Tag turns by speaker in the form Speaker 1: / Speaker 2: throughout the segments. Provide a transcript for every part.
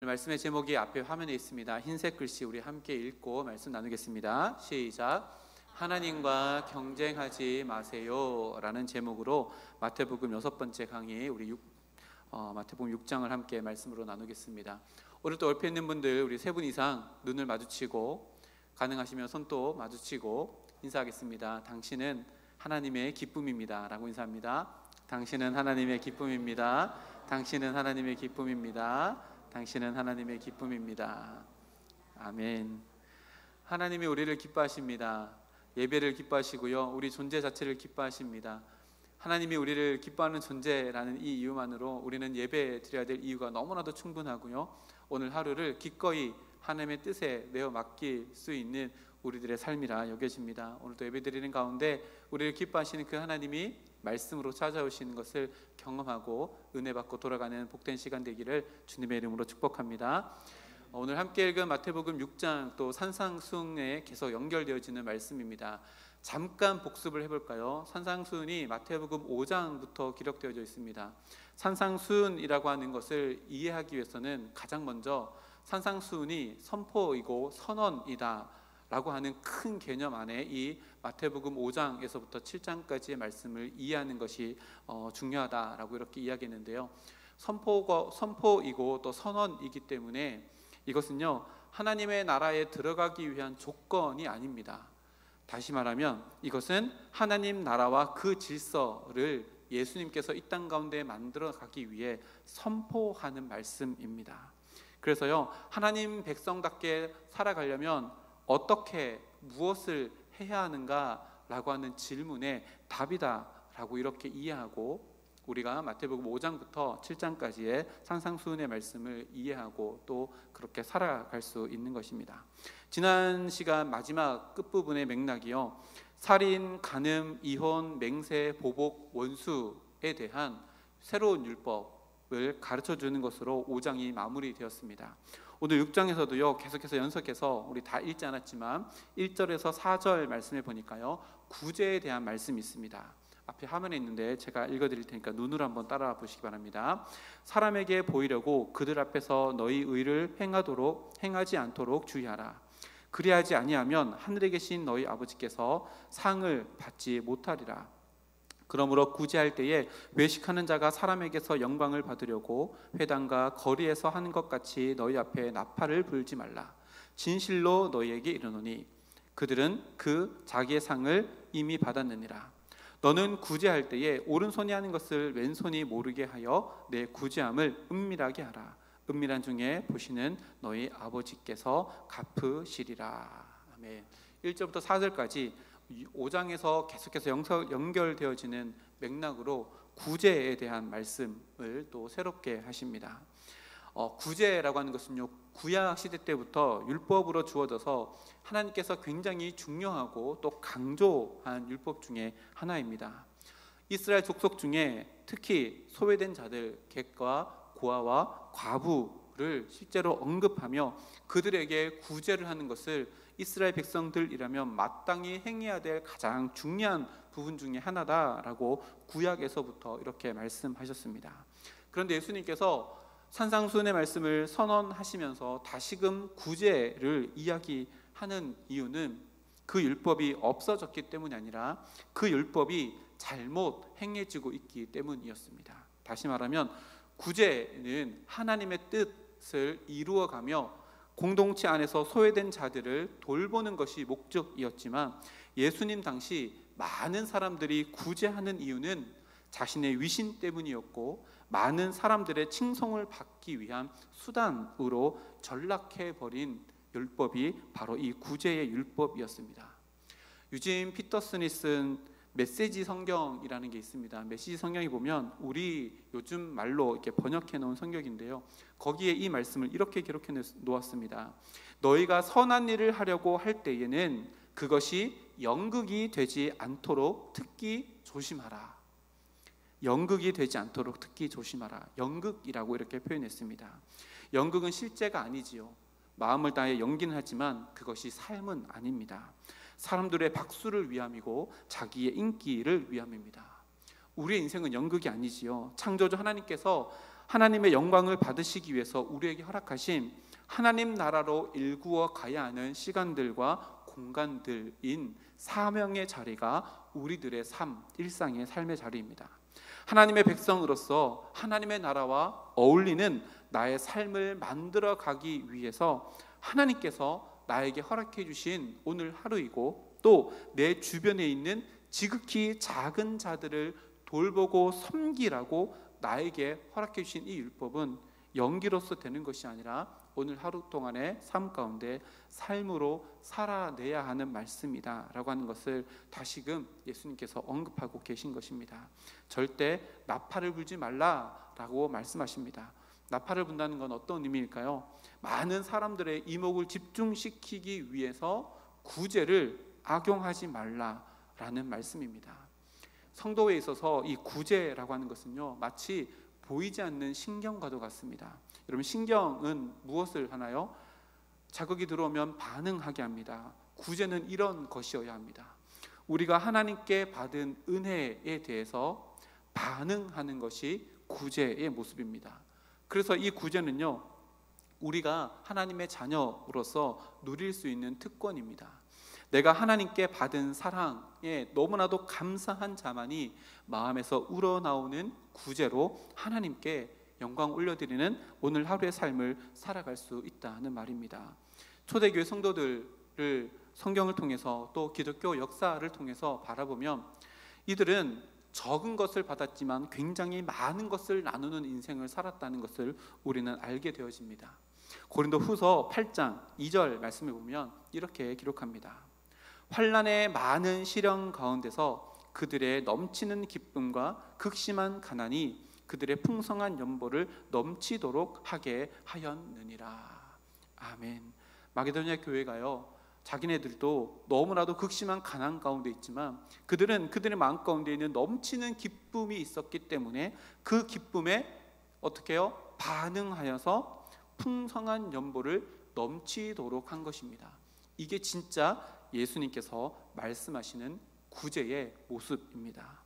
Speaker 1: 말씀의 제목이 앞에 화면에 있습니다. 흰색 글씨 우리 함께 읽고 말씀 나누겠습니다. 시작. 하나님과 경쟁하지 마세요 라는 제목으로 마태복음 6번째 강의 우리 마태복음 6장을 함께 말씀으로 나누겠습니다. 오늘 또 옆에 있는 분들 우리 3분 이상 눈을 마주치고 가능하시면 손도 마주치고 인사하겠습니다. 당신은 하나님의 기쁨입니다 라고 인사합니다. 당신은 하나님의 기쁨입니다. 당신은 하나님의 기쁨입니다. 당신은 하나님의 기쁨입니다. 아멘. 하나님이 우리를 기뻐하십니다. 예배를 기뻐하시고요, 우리 존재 자체를 기뻐하십니다. 하나님이 우리를 기뻐하는 존재라는 이 이유만으로 우리는 예배 드려야 될 이유가 너무나도 충분하고요, 오늘 하루를 기꺼이 하나님의 뜻에 내어 맡길 수 있는 우리들의 삶이라 여겨집니다. 오늘도 예배 드리는 가운데 우리를 기뻐하시는 그 하나님이 말씀으로 찾아오시는 것을 경험하고 은혜 받고 돌아가는 복된 시간 되기를 주님의 이름으로 축복합니다. 오늘 함께 읽은 마태복음 6장 또 산상수훈에 계속 연결되어지는 말씀입니다. 잠깐 복습을 해볼까요? 산상수훈이 마태복음 5장부터 기록되어져 있습니다. 산상수훈이라고 하는 것을 이해하기 위해서는 가장 먼저 산상수훈이 선포이고 선언이다 라고 하는 큰 개념 안에 이 마태복음 5장에서부터 7장까지의 말씀을 이해하는 것이 중요하다라고 이렇게 이야기했는데요, 선포이고 또 선언이기 때문에 이것은요, 하나님의 나라에 들어가기 위한 조건이 아닙니다. 다시 말하면 이것은 하나님 나라와 그 질서를 예수님께서 이 땅 가운데 만들어 가기 위해 선포하는 말씀입니다. 그래서요, 하나님 백성답게 살아가려면 어떻게 무엇을 해야 하는가라고 하는 질문에 답이다라고 이렇게 이해하고 우리가 마태복음 5장부터 7장까지의 산상수훈의 말씀을 이해하고 또 그렇게 살아갈 수 있는 것입니다. 지난 시간 마지막 끝부분의 맥락이요, 살인, 간음, 이혼, 맹세, 보복, 원수에 대한 새로운 율법을 가르쳐주는 것으로 5장이 마무리되었습니다. 오늘 6장에서도요, 계속해서 연속해서 우리 다 읽지 않았지만 1절에서 4절 말씀을 보니까요, 구제에 대한 말씀이 있습니다. 앞에 화면에 있는데 제가 읽어드릴 테니까 눈으로 한번 따라와 보시기 바랍니다. 사람에게 보이려고 그들 앞에서 너희 의를 행하지 않도록 주의하라. 그리하지 아니하면 하늘에 계신 너희 아버지께서 상을 받지 못하리라. 그러므로 구제할 때에 외식하는 자가 사람에게서 영광을 받으려고 회당과 거리에서 하는 것 같이 너희 앞에 나팔을 불지 말라. 진실로 너희에게 이르노니 그들은 그 자기의 상을 이미 받았느니라. 너는 구제할 때에 오른손이 하는 것을 왼손이 모르게 하여 내 구제함을 은밀하게 하라. 은밀한 중에 보시는 너희 아버지께서 갚으시리라. 아멘. 1절부터 4절까지 5장에서 계속해서 연결되어지는 맥락으로 구제에 대한 말씀을 또 새롭게 하십니다. 구제라고 하는 것은요, 구약 시대 때부터 율법으로 주어져서 하나님께서 굉장히 중요하고 또 강조한 율법 중에 하나입니다. 이스라엘 족속 중에 특히 소외된 자들, 객과 고아와 과부를 실제로 언급하며 그들에게 구제를 하는 것을 이스라엘 백성들이라면 마땅히 행해야 될 가장 중요한 부분 중에 하나다라고 구약에서부터 이렇게 말씀하셨습니다. 그런데 예수님께서 산상수훈의 말씀을 선언하시면서 다시금 구제를 이야기하는 이유는 그 율법이 없어졌기 때문이 아니라 그 율법이 잘못 행해지고 있기 때문이었습니다. 다시 말하면 구제는 하나님의 뜻을 이루어가며 공동체 안에서 소외된 자들을 돌보는 것이 목적이었지만 예수님 당시 많은 사람들이 구제하는 이유는 자신의 위신 때문이었고 많은 사람들의 칭송을 받기 위한 수단으로 전락해버린 율법이 바로 이 구제의 율법이었습니다. 유진 피터슨이 쓴 메시지 성경이라는 게 있습니다. 메시지 성경에 보면 우리 요즘 말로 이렇게 번역해 놓은 성경인데요, 거기에 이 말씀을 이렇게 기록해 놓았습니다. 너희가 선한 일을 하려고 할 때에는 그것이 연극이 되지 않도록 특히 조심하라. 연극이 되지 않도록 특히 조심하라. 연극이라고 이렇게 표현했습니다. 연극은 실제가 아니지요. 마음을 다해 연기는 하지만 그것이 삶은 아닙니다. 사람들의 박수를 위함이고 자기의 인기를 위함입니다. 우리의 인생은 연극이 아니지요. 창조주 하나님께서 하나님의 영광을 받으시기 위해서 우리에게 허락하신 하나님 나라로 일구어 가야 하는 시간들과 공간들인 사명의 자리가 우리들의 삶, 일상의 삶의 자리입니다. 하나님의 백성으로서 하나님의 나라와 어울리는 나의 삶을 만들어 가기 위해서 하나님께서 나에게 허락해 주신 오늘 하루이고, 또 내 주변에 있는 지극히 작은 자들을 돌보고 섬기라고 나에게 허락해 주신 이 율법은 연기로서 되는 것이 아니라 오늘 하루 동안의 삶 가운데 삶으로 살아내야 하는 말씀이다 라고 하는 것을 다시금 예수님께서 언급하고 계신 것입니다. 절대 나팔을 불지 말라라고 말씀하십니다. 나팔을 분다는 건 어떤 의미일까요? 많은 사람들의 이목을 집중시키기 위해서 구제를 악용하지 말라라는 말씀입니다. 성도에 있어서 이 구제라고 하는 것은요, 마치 보이지 않는 신경과도 같습니다. 여러분, 신경은 무엇을 하나요? 자극이 들어오면 반응하게 합니다. 구제는 이런 것이어야 합니다. 우리가 하나님께 받은 은혜에 대해서 반응하는 것이 구제의 모습입니다. 그래서 이 구제는요, 우리가 하나님의 자녀로서 누릴 수 있는 특권입니다. 내가 하나님께 받은 사랑에 너무나도 감사한 자만이 마음에서 우러나오는 구제로 하나님께 영광 올려드리는 오늘 하루의 삶을 살아갈 수 있다는 말입니다. 초대교회 성도들을 성경을 통해서 또 기독교 역사를 통해서 바라보면 이들은 적은 것을 받았지만 굉장히 많은 것을 나누는 인생을 살았다는 것을 우리는 알게 되어집니다. 고린도후서 8장 2절 말씀을 보면 이렇게 기록합니다. 환난의 많은 시련 가운데서 그들의 넘치는 기쁨과 극심한 가난이 그들의 풍성한 연보를 넘치도록 하게 하였느니라. 아멘. 마게도냐 교회가요, 자기네들도 너무나도 극심한 가난 가운데 있지만 그들은 그들의 마음 가운데 있는 넘치는 기쁨이 있었기 때문에 그 기쁨에 어떻게 해요? 반응하여서 풍성한 연보를 넘치도록 한 것입니다. 이게 진짜 예수님께서 말씀하시는 구제의 모습입니다.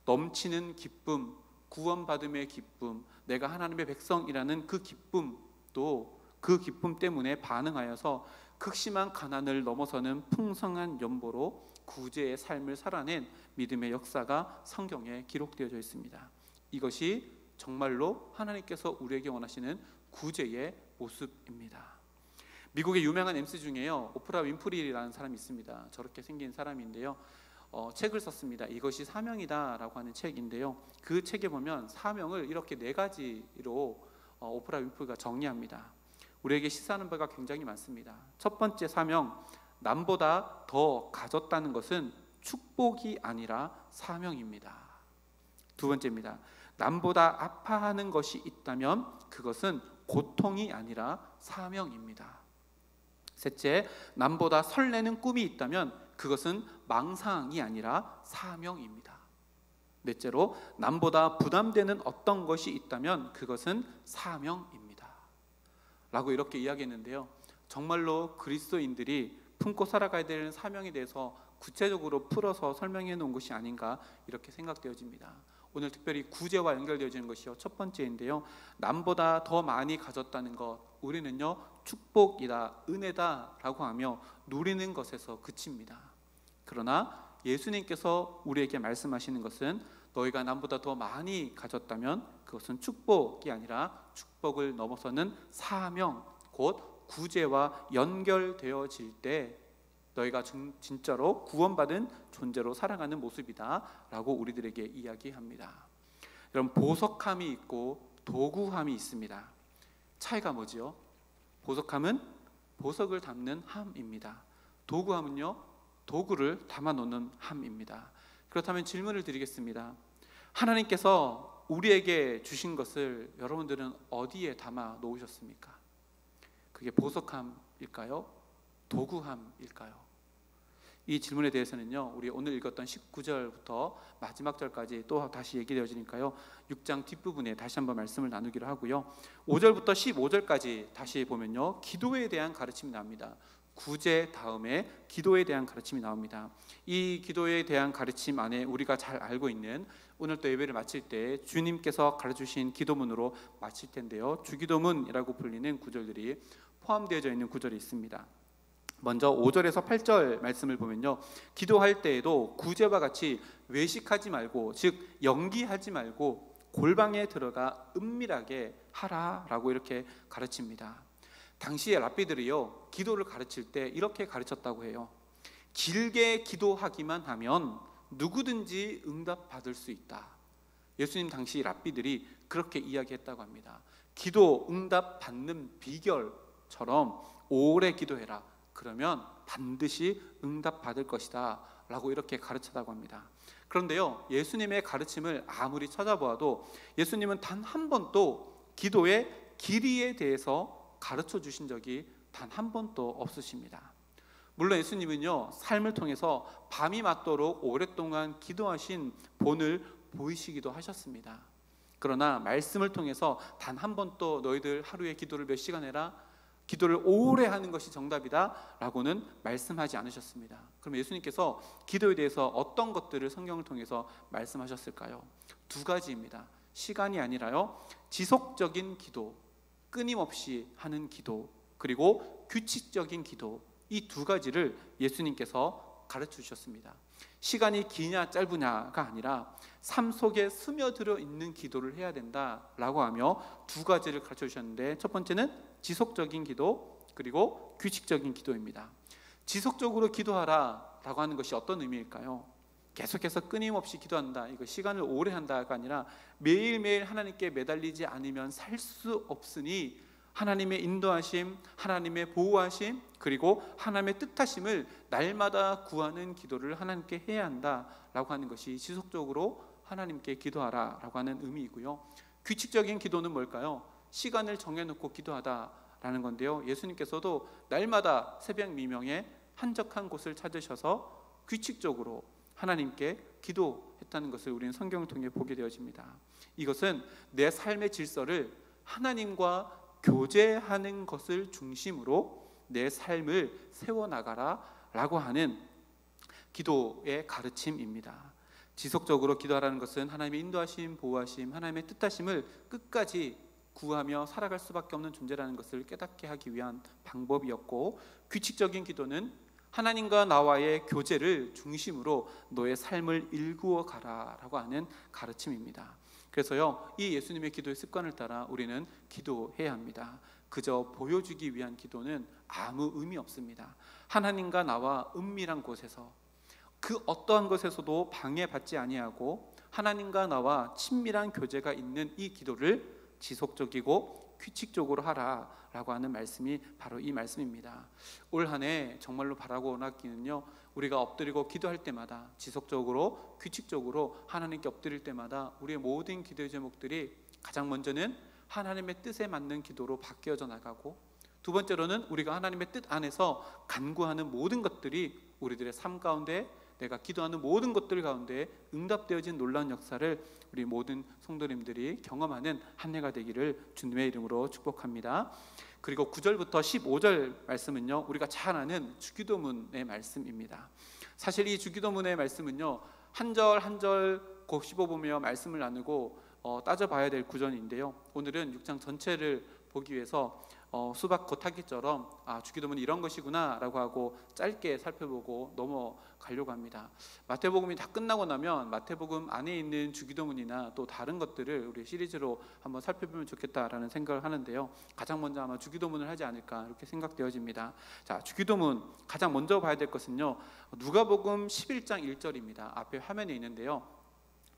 Speaker 1: 넘치는 기쁨, 구원받음의 기쁨, 내가 하나님의 백성이라는 그 기쁨도 그 기쁨 때문에 반응하여서 극심한 가난을 넘어서는 풍성한 연보로 구제의 삶을 살아낸 믿음의 역사가 성경에 기록되어져 있습니다. 이것이 정말로 하나님께서 우리에게 원하시는 구제의 모습입니다. 미국의 유명한 MC 중에요, 오프라 윈프리라는 사람이 있습니다. 저렇게 생긴 사람인데요, 책을 썼습니다. 이것이 사명이다 라고 하는 책인데요, 그 책에 보면 사명을 이렇게 4가지로 오프라 윈프리가 정리합니다. 우리에게 시사하는 바가 굉장히 많습니다. 첫 번째 사명, 남보다 더 가졌다는 것은 축복이 아니라 사명입니다. 두 번째입니다. 남보다 아파하는 것이 있다면 그것은 고통이 아니라 사명입니다. 셋째, 남보다 설레는 꿈이 있다면 그것은 망상이 아니라 사명입니다. 넷째로, 남보다 부담되는 어떤 것이 있다면 그것은 사명입니다 라고 이렇게 이야기했는데요, 정말로 그리스도인들이 품고 살아가야 되는 사명에 대해서 구체적으로 풀어서 설명해 놓은 것이 아닌가 이렇게 생각되어집니다. 오늘 특별히 구제와 연결되어지는 것이요, 첫 번째인데요, 남보다 더 많이 가졌다는 것, 우리는요 축복이다, 은혜다 라고 하며 누리는 것에서 그칩니다. 그러나 예수님께서 우리에게 말씀하시는 것은 너희가 남보다 더 많이 가졌다면 그것은 축복이 아니라 축복을 넘어서는 사명, 곧 구제와 연결되어질 때 너희가 진짜로 구원받은 존재로 살아가는 모습이다 라고 우리들에게 이야기합니다. 여러분, 보석함이 있고 도구함이 있습니다. 차이가 뭐지요? 보석함은 보석을 담는 함입니다. 도구함은요, 도구를 담아놓는 함입니다. 그렇다면 질문을 드리겠습니다. 하나님께서 우리에게 주신 것을 여러분들은 어디에 담아 놓으셨습니까? 그게 보석함일까요? 도구함일까요? 이 질문에 대해서는요, 우리 오늘 읽었던 19절부터 마지막 절까지 또 다시 얘기되어지니까요, 6장 뒷부분에 다시 한번 말씀을 나누기로 하고요, 5절부터 15절까지 다시 보면요, 기도에 대한 가르침이 나옵니다. 구제 다음에 기도에 대한 가르침이 나옵니다. 이 기도에 대한 가르침 안에 우리가 잘 알고 있는 오늘 또 예배를 마칠 때 주님께서 가르쳐주신 기도문으로 마칠 텐데요, 주기도문이라고 불리는 구절들이 포함되어져 있는 구절이 있습니다. 먼저 5절에서 8절 말씀을 보면요, 기도할 때에도 구제와 같이 외식하지 말고, 즉 연기하지 말고 골방에 들어가 은밀하게 하라라고 이렇게 가르칩니다. 당시에 랍비들이요, 기도를 가르칠 때 이렇게 가르쳤다고 해요. 길게 기도하기만 하면 누구든지 응답받을 수 있다. 예수님 당시 랍비들이 그렇게 이야기했다고 합니다. 기도 응답 받는 비결처럼 오래 기도해라. 그러면 반드시 응답받을 것이다 라고 이렇게 가르쳤다고 합니다. 그런데요, 예수님의 가르침을 아무리 찾아보아도 예수님은 단 한 번도 기도의 길이에 대해서 가르쳐 주신 적이 단 한 번도 없으십니다. 물론 예수님은요, 삶을 통해서 밤이 맞도록 오랫동안 기도하신 본을 보이시기도 하셨습니다. 그러나 말씀을 통해서 단 한 번도 너희들 하루에 기도를 몇 시간 해라, 기도를 오래 하는 것이 정답이다 라고는 말씀하지 않으셨습니다. 그럼 예수님께서 기도에 대해서 어떤 것들을 성경을 통해서 말씀하셨을까요? 두 가지입니다. 시간이 아니라요, 지속적인 기도, 끊임없이 하는 기도, 그리고 규칙적인 기도, 이 두 가지를 예수님께서 가르쳐 주셨습니다. 시간이 기냐 짧으냐가 아니라 삶 속에 스며들어 있는 기도를 해야 된다라고 하며 두 가지를 가르쳐 주셨는데, 첫 번째는 지속적인 기도, 그리고 규칙적인 기도입니다. 지속적으로 기도하라 라고 하는 것이 어떤 의미일까요? 계속해서 끊임없이 기도한다, 이거 시간을 오래 한다가 아니라 매일매일 하나님께 매달리지 않으면 살 수 없으니 하나님의 인도하심, 하나님의 보호하심, 그리고 하나님의 뜻하심을 날마다 구하는 기도를 하나님께 해야 한다라고 하는 것이 지속적으로 하나님께 기도하라라고 하는 의미이고요. 규칙적인 기도는 뭘까요? 시간을 정해놓고 기도하다라는 건데요, 예수님께서도 날마다 새벽 미명에 한적한 곳을 찾으셔서 규칙적으로 하나님께 기도했다는 것을 우리는 성경을 통해 보게 되어집니다. 이것은 내 삶의 질서를 하나님과 교제하는 것을 중심으로 내 삶을 세워나가라 라고 하는 기도의 가르침입니다. 지속적으로 기도하라는 것은 하나님의 인도하심, 보호하심, 하나님의 뜻하심을 끝까지 구하며 살아갈 수밖에 없는 존재라는 것을 깨닫게 하기 위한 방법이었고, 규칙적인 기도는 하나님과 나와의 교제를 중심으로 너의 삶을 일구어 가라라고 하는 가르침입니다. 그래서요, 이 예수님의 기도의 습관을 따라 우리는 기도해야 합니다. 그저 보여주기 위한 기도는 아무 의미 없습니다. 하나님과 나와 은밀한 곳에서, 그 어떠한 것에서도 방해받지 아니하고 하나님과 나와 친밀한 교제가 있는 이 기도를 지속적이고 규칙적으로 하라라고 하는 말씀이 바로 이 말씀입니다. 올 한 해 정말로 바라고 원하기는요, 우리가 엎드리고 기도할 때마다 지속적으로 규칙적으로 하나님께 엎드릴 때마다 우리의 모든 기도의 제목들이 가장 먼저는 하나님의 뜻에 맞는 기도로 바뀌어져 나가고, 두 번째로는 우리가 하나님의 뜻 안에서 간구하는 모든 것들이 우리들의 삶 가운데, 내가 기도하는 모든 것들 가운데 응답되어진 놀라운 역사를 우리 모든 성도님들이 경험하는 한 해가 되기를 주님의 이름으로 축복합니다. 그리고 9절부터 15절 말씀은요, 우리가 잘 아는 주기도문의 말씀입니다. 사실 이 주기도문의 말씀은요, 한 절 한 절 곱씹어보며 말씀을 나누고 따져봐야 될 구절인데요, 오늘은 6장 전체를 보기 위해서 수박 겉핥기처럼 주기도문이 이런 것이구나 라고 하고 짧게 살펴보고 넘어가려고 합니다. 마태복음이 다 끝나고 나면 마태복음 안에 있는 주기도문이나 또 다른 것들을 우리 시리즈로 한번 살펴보면 좋겠다라는 생각을 하는데요, 가장 먼저 아마 주기도문을 하지 않을까 이렇게 생각되어집니다. 자, 주기도문 가장 먼저 봐야 될 것은요, 누가복음 11장 1절입니다. 앞에 화면에 있는데요,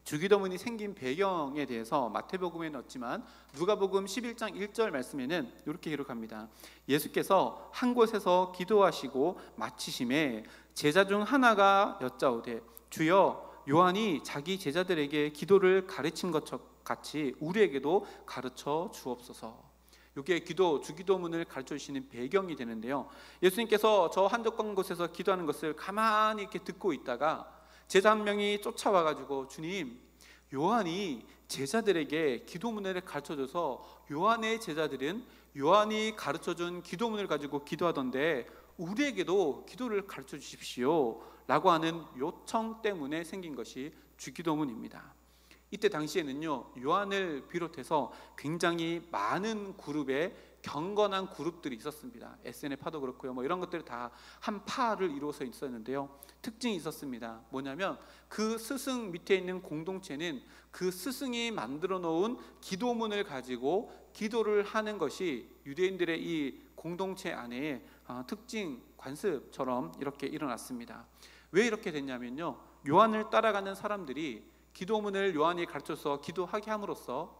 Speaker 1: 주기도문이 생긴 배경에 대해서 마태복음에는 없지만 누가복음 11장 1절 말씀에는 이렇게 기록합니다. 예수께서 한 곳에서 기도하시고 마치심에 제자 중 하나가 여짜오되, 주여, 요한이 자기 제자들에게 기도를 가르친 것 같이 우리에게도 가르쳐 주옵소서. 이게 주기도문을 가르쳐 주시는 배경이 되는데요, 예수님께서 저 한적한 곳에서 기도하는 것을 가만히 이렇게 듣고 있다가 제자 한 명이 쫓아와가지고, 주님, 요한이 제자들에게 기도문을 가르쳐줘서 요한의 제자들은 요한이 가르쳐준 기도문을 가지고 기도하던데 우리에게도 기도를 가르쳐 주십시오 라고 하는 요청 때문에 생긴 것이 주기도문입니다. 이때 당시에는요, 요한을 비롯해서 굉장히 많은 그룹의 경건한 그룹들이 있었습니다. SNF파도 그렇고요, 이런 것들이 다 한 파를 이루어서 있었는데요, 특징이 있었습니다. 뭐냐면 그 스승 밑에 있는 공동체는 그 스승이 만들어 놓은 기도문을 가지고 기도를 하는 것이 유대인들의 이 공동체 안에 특징 관습처럼 이렇게 일어났습니다. 왜 이렇게 됐냐면요, 요한을 따라가는 사람들이 기도문을 요한이 가르쳐서 기도하게 함으로써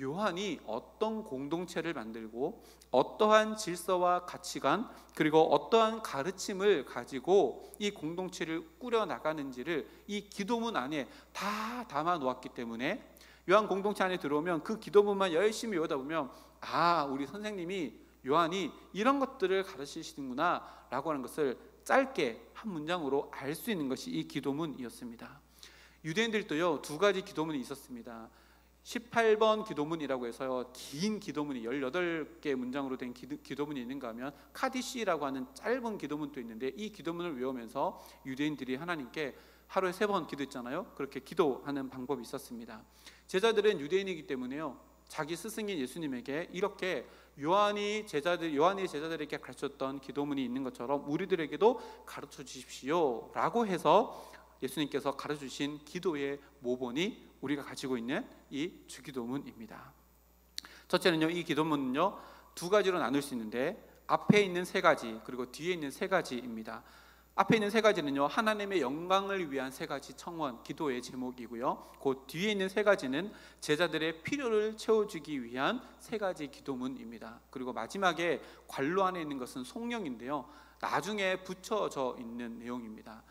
Speaker 1: 요한이 어떤 공동체를 만들고 어떠한 질서와 가치관 그리고 어떠한 가르침을 가지고 이 공동체를 꾸려 나가는지를 이 기도문 안에 다 담아 놓았기 때문에 요한 공동체 안에 들어오면 그 기도문만 열심히 외우다 보면 우리 선생님이 요한이 이런 것들을 가르치시는구나 라고 하는 것을 짧게 한 문장으로 알 수 있는 것이 이 기도문이었습니다. 유대인들도요, 두 가지 기도문이 있었습니다. 18번 기도문이라고 해서요, 긴 기도문이 18개 문장으로 된 기도문이 있는가 하면 카디시라고 하는 짧은 기도문도 있는데, 이 기도문을 외우면서 유대인들이 하나님께 하루에 3번 기도했잖아요. 그렇게 기도하는 방법이 있었습니다. 제자들은 유대인이기 때문에요, 자기 스승인 예수님에게 이렇게 요한이 제자들에게 가르쳤던 기도문이 있는 것처럼 우리들에게도 가르쳐 주십시오 라고 해서 예수님께서 가르쳐주신 기도의 모본이 우리가 가지고 있는 이 주기도문입니다. 첫째는요, 이 기도문은요, 두 가지로 나눌 수 있는데 앞에 있는 3가지 그리고 뒤에 있는 3가지입니다. 앞에 있는 3가지는요, 하나님의 영광을 위한 3가지 청원 기도의 제목이고요, 그 뒤에 있는 3가지는 제자들의 필요를 채워주기 위한 3가지 기도문입니다. 그리고 마지막에 관로 안에 있는 것은 송영인데요, 나중에 붙여져 있는 내용입니다.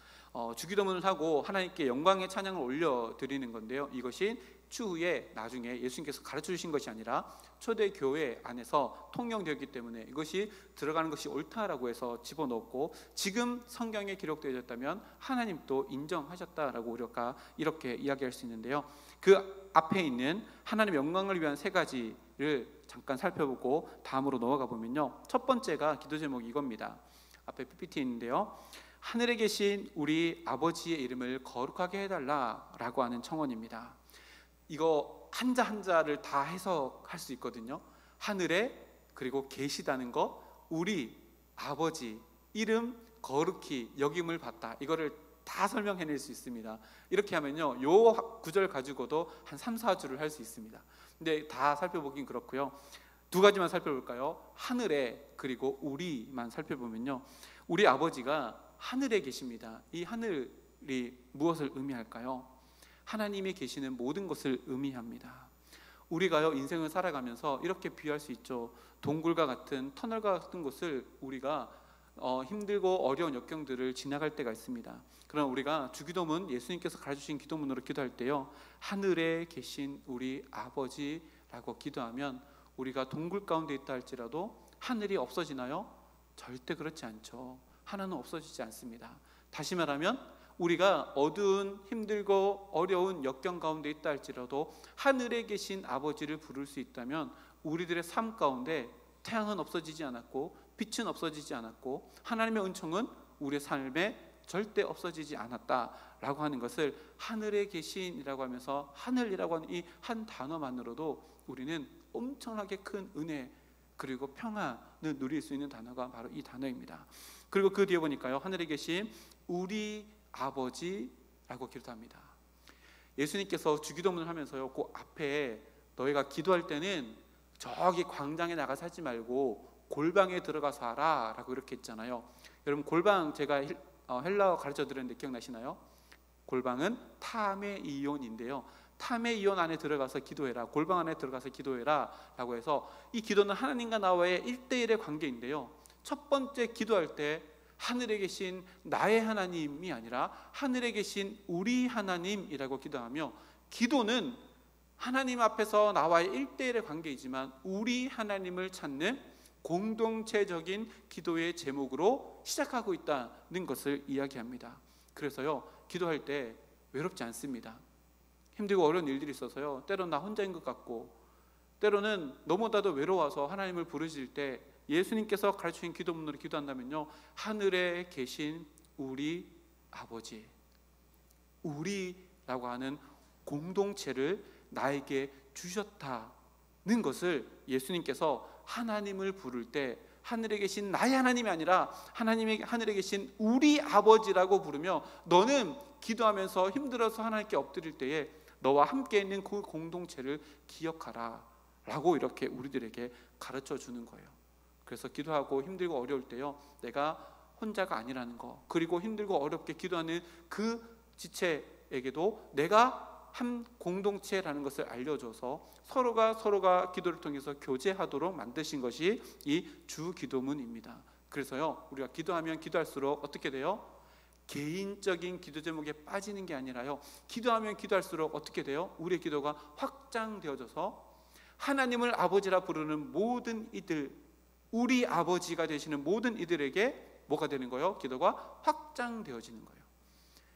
Speaker 1: 주기도문을 하고 하나님께 영광의 찬양을 올려드리는 건데요, 이것이 추후에 나중에 예수님께서 가르쳐 주신 것이 아니라 초대교회 안에서 통용되었기 때문에 이것이 들어가는 것이 옳다라고 해서 집어넣었고, 지금 성경에 기록되어졌다면 하나님도 인정하셨다라고 우리가 이렇게 이야기할 수 있는데요, 그 앞에 있는 하나님의 영광을 위한 3가지를 잠깐 살펴보고 다음으로 넘어가 보면요, 첫 번째가 기도 제목이 이겁니다. 앞에 PPT에 있는데요, 하늘에 계신 우리 아버지의 이름을 거룩하게 해달라라고 하는 청원입니다. 이거 한자 한자를 다 해석할 수 있거든요. 하늘에 그리고 계시다는 거, 우리 아버지 이름 거룩히 여김을 받다, 이거를 다 설명해낼 수 있습니다. 이렇게 하면요, 요 구절 가지고도 한 3-4주를 할 수 있습니다. 근데 다 살펴보긴 그렇고요, 2가지만 살펴볼까요? 하늘에 그리고 우리만 살펴보면요, 우리 아버지가 하늘에 계십니다. 이 하늘이 무엇을 의미할까요? 하나님이 계시는 모든 것을 의미합니다. 우리가요, 인생을 살아가면서 이렇게 비유할 수 있죠. 동굴과 같은 터널과 같은 곳을 우리가 힘들고 어려운 역경들을 지나갈 때가 있습니다. 그러나 우리가 주기도문, 예수님께서 가르쳐주신 기도문으로 기도할 때요, 하늘에 계신 우리 아버지라고 기도하면 우리가 동굴 가운데 있다 할지라도 하늘이 없어지나요? 절대 그렇지 않죠. 하나는 없어지지 않습니다. 다시 말하면 우리가 어두운 힘들고 어려운 역경 가운데 있다 할지라도 하늘에 계신 아버지를 부를 수 있다면 우리들의 삶 가운데 태양은 없어지지 않았고 빛은 없어지지 않았고 하나님의 은총은 우리의 삶에 절대 없어지지 않았다라고 하는 것을 하늘에 계신이라고 하면서, 하늘이라고 하는 이 한 단어만으로도 우리는 엄청나게 큰 은혜 그리고 평안을 누릴 수 있는 단어가 바로 이 단어입니다. 그리고 그 뒤에 보니까요, 하늘에 계신 우리 아버지라고 기도합니다. 예수님께서 주기도문을 하면서요, 그 앞에 너희가 기도할 때는 저기 광장에 나가서 하지 말고 골방에 들어가서 하라 라고 이렇게 했잖아요. 여러분, 골방 제가 헬라어 가르쳐 드렸는데 기억나시나요? 골방은 타메이온인데요, 타메이온 안에 들어가서 기도해라, 골방 안에 들어가서 기도해라 라고 해서 이 기도는 하나님과 나와의 1대1의 관계인데요, 첫 번째 기도할 때 하늘에 계신 나의 하나님이 아니라 하늘에 계신 우리 하나님이라고 기도하며, 기도는 하나님 앞에서 나와의 1대1의 관계이지만 우리 하나님을 찾는 공동체적인 기도의 제목으로 시작하고 있다는 것을 이야기합니다. 그래서요, 기도할 때 외롭지 않습니다. 힘들고 어려운 일들이 있어서요, 때로는 나 혼자인 것 같고 때로는 너무나도 외로워서 하나님을 부르실 때 예수님께서 가르치신 기도문으로 기도한다면요, 하늘에 계신 우리 아버지, 우리라고 하는 공동체를 나에게 주셨다는 것을 예수님께서 하나님을 부를 때 하늘에 계신 나의 하나님이 아니라 하늘에 계신 우리 아버지라고 부르며, 너는 기도하면서 힘들어서 하나님께 엎드릴 때에 너와 함께 있는 그 공동체를 기억하라 라고 이렇게 우리들에게 가르쳐 주는 거예요. 그래서 기도하고 힘들고 어려울 때요, 내가 혼자가 아니라는 거, 그리고 힘들고 어렵게 기도하는 그 지체에게도 내가 한 공동체라는 것을 알려줘서 서로가 기도를 통해서 교제하도록 만드신 것이 이 주 기도문입니다. 그래서요, 우리가 기도하면 기도할수록 어떻게 돼요? 개인적인 기도 제목에 빠지는 게 아니라요, 기도하면 기도할수록 어떻게 돼요? 우리의 기도가 확장되어져서 하나님을 아버지라 부르는 모든 이들, 우리 아버지가 되시는 모든 이들에게 뭐가 되는 거예요? 기도가 확장되어지는 거예요.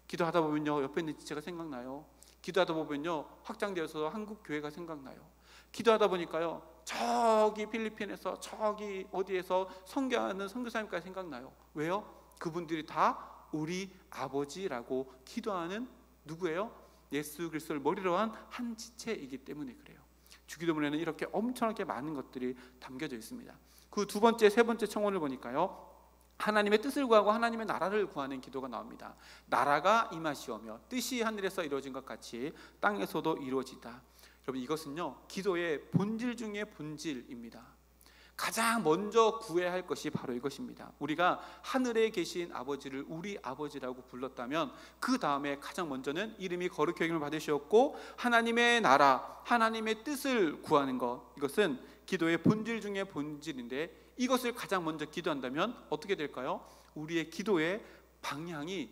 Speaker 1: 기도하다 보면요, 옆에 있는 지체가 생각나요. 기도하다 보면요, 확장되어서 한국 교회가 생각나요. 기도하다 보니까요, 저기 필리핀에서 저기 어디에서 선교하는 선교사님까지 생각나요. 왜요? 그분들이 다 우리 아버지라고 기도하는 누구예요? 예수 그리스도를 머리로 한 지체이기 때문에 그래요. 주기도문에는 이렇게 엄청나게 많은 것들이 담겨져 있습니다. 그 두 번째, 세 번째 청원을 보니까요, 하나님의 뜻을 구하고 하나님의 나라를 구하는 기도가 나옵니다. 나라가 임하시오며 뜻이 하늘에서 이루어진 것 같이 땅에서도 이루어지다. 여러분, 이것은요, 기도의 본질 중의 본질입니다. 가장 먼저 구해야 할 것이 바로 이것입니다. 우리가 하늘에 계신 아버지를 우리 아버지라고 불렀다면 그 다음에 가장 먼저는 이름이 거룩히 여김을 받으셨고 하나님의 나라, 하나님의 뜻을 구하는 것, 이것은 기도의 본질 중의 본질인데, 이것을 가장 먼저 기도한다면 어떻게 될까요? 우리의 기도의 방향이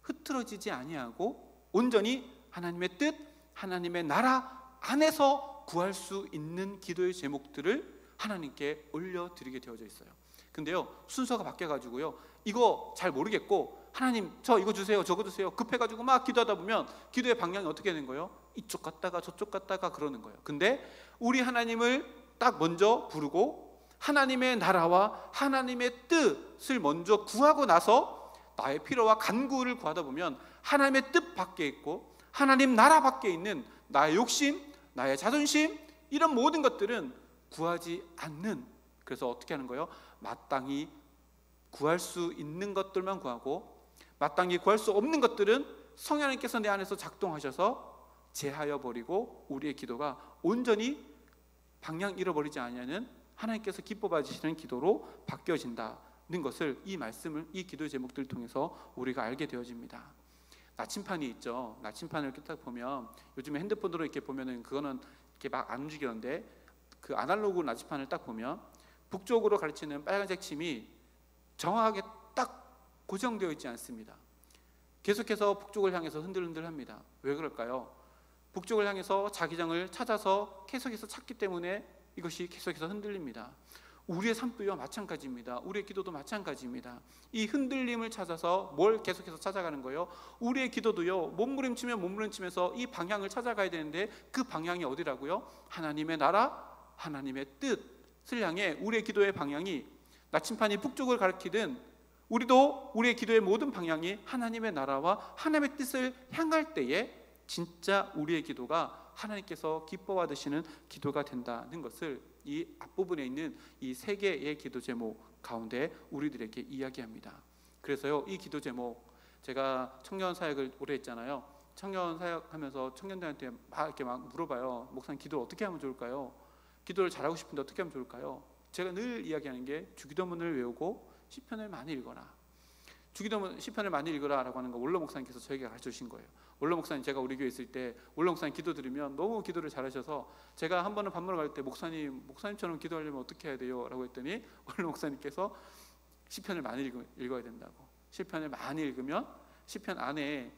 Speaker 1: 흐트러지지 아니하고 온전히 하나님의 뜻, 하나님의 나라 안에서 구할 수 있는 기도의 제목들을 하나님께 올려드리게 되어져 있어요. 근데요, 순서가 바뀌어가지고요, 이거 잘 모르겠고 하나님 저 이거 주세요, 저거 주세요, 급해가지고 막 기도하다 보면 기도의 방향이 어떻게 되는 거예요? 이쪽 갔다가 저쪽 갔다가 그러는 거예요. 근데 우리 하나님을 딱 먼저 부르고 하나님의 나라와 하나님의 뜻을 먼저 구하고 나서 나의 필요와 간구를 구하다 보면 하나님의 뜻 밖에 있고 하나님 나라 밖에 있는 나의 욕심, 나의 자존심, 이런 모든 것들은 구하지 않는, 그래서 어떻게 하는 거예요? 마땅히 구할 수 있는 것들만 구하고 마땅히 구할 수 없는 것들은 성령 하나님께서 내 안에서 작동하셔서 제하여 버리고 우리의 기도가 온전히 방향 잃어버리지 않으면 하나님께서 기뻐 받으시는 기도로 바뀌어진다는 것을 이 말씀을, 이 기도의 제목들을 통해서 우리가 알게 되어집니다. 나침판이 있죠. 나침판을 이렇게 딱 보면, 요즘에 핸드폰으로 이렇게 보면은 그거는 이렇게 막 안 움직이는데, 그 아날로그 나침판을 딱 보면 북쪽으로 가르치는 빨간색 침이 정확하게 딱 고정되어 있지 않습니다. 계속해서 북쪽을 향해서 흔들흔들합니다. 왜 그럴까요? 북쪽을 향해서 자기장을 찾아서 계속해서 찾기 때문에 이것이 계속해서 흔들립니다. 우리의 삶도요 마찬가지입니다. 우리의 기도도 마찬가지입니다. 이 흔들림을 찾아서 뭘 계속해서 찾아가는 거예요? 우리의 기도도요, 몸부림치면 몸부림치면서 이 방향을 찾아가야 되는데, 그 방향이 어디라고요? 하나님의 나라, 하나님의 뜻을 향해 우리의 기도의 방향이, 나침판이 북쪽을 가리키든 우리도 우리의 기도의 모든 방향이 하나님의 나라와 하나님의 뜻을 향할 때에 진짜 우리의 기도가 하나님께서 기뻐 받으시는 기도가 된다는 것을 이 앞부분에 있는 이 세 개의 기도 제목 가운데 우리들에게 이야기합니다. 그래서요, 이 기도 제목, 제가 청년 사역을 오래 했잖아요. 청년 사역하면서 청년들한테 이렇게 막 물어봐요. 목사님, 기도를 어떻게 하면 좋을까요? 기도를 잘하고 싶은데 어떻게 하면 좋을까요? 제가 늘 이야기하는 게 주기도문을 외우고 시편을 많이 읽어라. 주기도문 시편을 많이 읽으라라고 하는 거 원로 목사님께서 저에게 가르쳐 주신 거예요. 원로 목사님, 제가 우리 교회 있을 때 원로 목사님 기도 들으면 너무 기도를 잘하셔서 제가 한 번은 밥 먹으러 갈 때 목사님처럼 기도하려면 어떻게 해야 돼요? 라고 했더니 원로 목사님께서 시편을 많이 읽어야 된다고. 시편을 많이 읽으면 시편 안에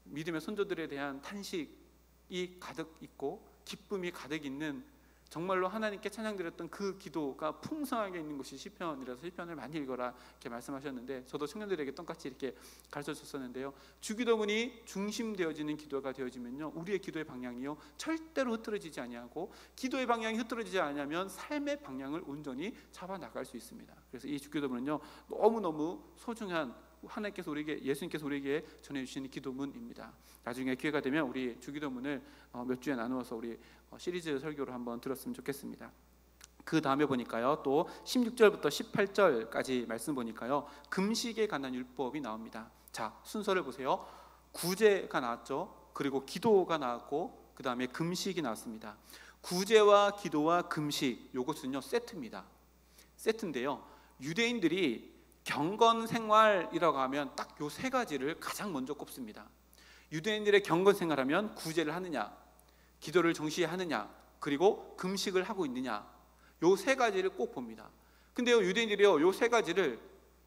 Speaker 1: 믿음의 선조들에 대한 탄식이 가득 있고 기쁨이 가득 있는 정말로 하나님께 찬양드렸던 그 기도가 풍성하게 있는 것이 시편이라서 시편을 많이 읽어라 이렇게 말씀하셨는데, 저도 청년들에게 똑같이 이렇게 가르쳐 줬었는데요. 주기도문이 중심되어지는 기도가 되어지면요, 우리의 기도의 방향이요 절대로 흐트러지지 아니하고, 기도의 방향이 흐트러지지 않으면 삶의 방향을 온전히 잡아 나갈 수 있습니다. 그래서 이 주기도문은요 너무너무 소중한, 하나님께서 우리에게, 예수님께서 우리에게 전해주시는 기도문입니다. 나중에 기회가 되면 우리 주기도문을 몇 주에 나누어서 우리 시리즈 설교로 한번 들었으면 좋겠습니다. 그 다음에 보니까요, 또 16절부터 18절까지 말씀 보니까요, 금식에 관한 율법이 나옵니다. 자, 순서를 보세요. 구제가 나왔죠. 그리고 기도가 나왔고, 그 다음에 금식이 나왔습니다. 구제와 기도와 금식, 요것은요 세트입니다. 세트인데요, 유대인들이 경건 생활이라고 하면 딱 요 세 가지를 가장 먼저 꼽습니다. 유대인들의 경건 생활하면 구제를 하느냐, 기도를 정시에 하느냐, 그리고 금식을 하고 있느냐, 요 세 가지를 꼭 봅니다. 근데요, 유대인들이요 요 세 가지를